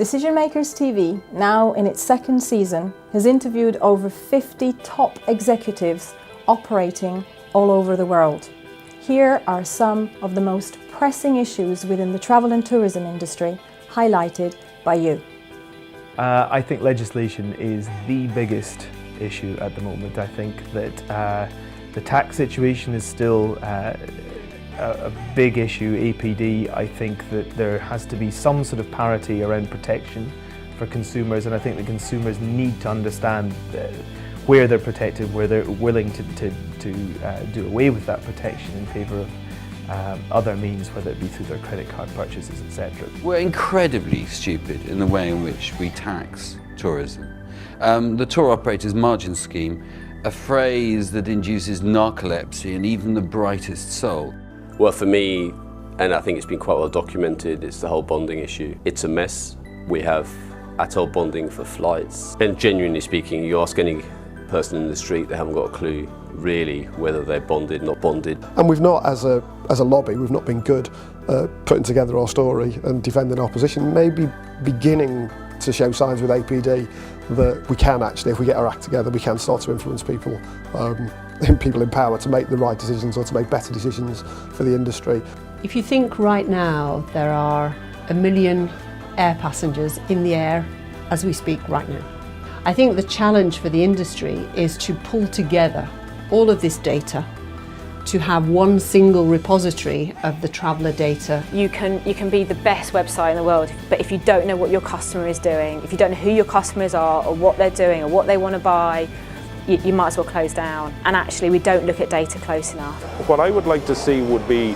Decision Makers TV, now in its second season, has interviewed over 50 top executives operating all over the world. Here are some of the most pressing issues within the travel and tourism industry, highlighted by you. I think legislation is the biggest issue at the moment. I think that the tax situation is still a big issue, APD. I think that there has to be some sort of parity around protection for consumers, and I think the consumers need to understand where they're protected, where they're willing to do away with that protection in favour of other means, whether it be through their credit card purchases, etc. We're incredibly stupid in the way in which we tax tourism. The tour operator's margin scheme, a phrase that induces narcolepsy in even the brightest soul. Well, for me, and I think it's been quite well documented, it's the whole bonding issue. It's a mess. We have atoll bonding for flights. And genuinely speaking, you ask any person in the street, they haven't got a clue really whether they're bonded, not bonded. And we've not, as a lobby, we've not been good putting together our story and defending our position. Maybe beginning to show signs with APD that we can actually, if we get our act together, we can start to influence people, people in power to make the right decisions or to make better decisions for the industry. If you think right now there are 1 million air passengers in the air as we speak right now, I think the challenge for the industry is to pull together all of this data to have one single repository of the traveller data. You can be the best website in the world, but if you don't know what your customer is doing, if you don't know who your customers are or what they're doing or what they want to buy, you might as well close down. And actually we don't look at data close enough. What I would like to see would be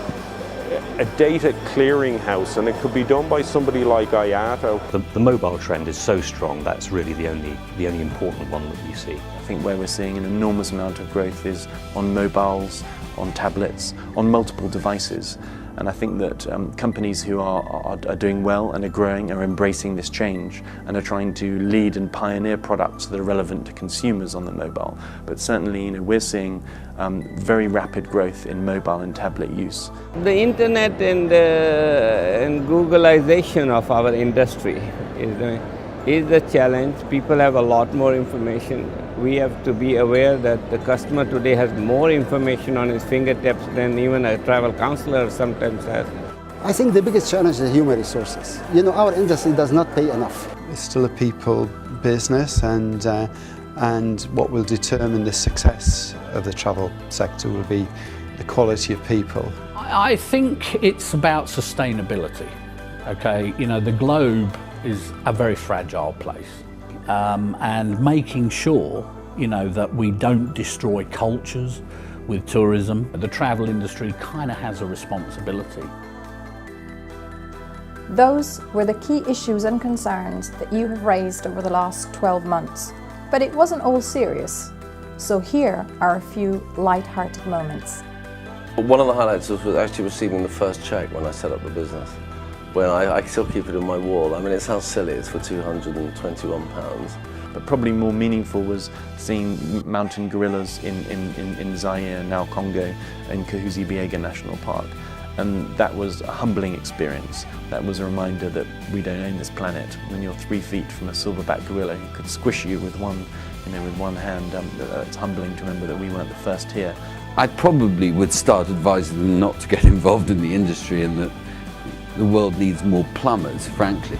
a data clearinghouse, and it could be done by somebody like IATA. The mobile trend is so strong, that's really the only important one that we see. I think where we're seeing an enormous amount of growth is on mobiles, on tablets, on multiple devices. And I think that companies who are doing well and are growing are embracing this change and are trying to lead and pioneer products that are relevant to consumers on the mobile. But certainly, we're seeing very rapid growth in mobile and tablet use. The internet and Googleization of our industry is the challenge. People have a lot more information. We have to be aware that the customer today has more information on his fingertips than even a travel counselor sometimes has. I think the biggest challenge is human resources. Our industry does not pay enough. It's still a people business, and what will determine the success of the travel sector will be the quality of people. I think it's about sustainability. Okay, the globe is a very fragile place, and making sure that we don't destroy cultures with tourism. The travel industry kind of has a responsibility. Those were the key issues and concerns that you have raised over the last 12 months. But it wasn't all serious, so here are a few light-hearted moments. One of the highlights was actually receiving the first cheque when I set up the business. When I still keep it on my wall. I mean, it sounds silly, it's for £221. But probably more meaningful was seeing mountain gorillas in Zaire, now Congo, and Kahuzi-Biega National Park. And that was a humbling experience. That was a reminder that we don't own this planet. When you're 3 feet from a silverback gorilla who could squish you with one hand, it's humbling to remember that we weren't the first here. I probably would start advising them not to get involved in the industry, and that the world needs more plumbers, frankly.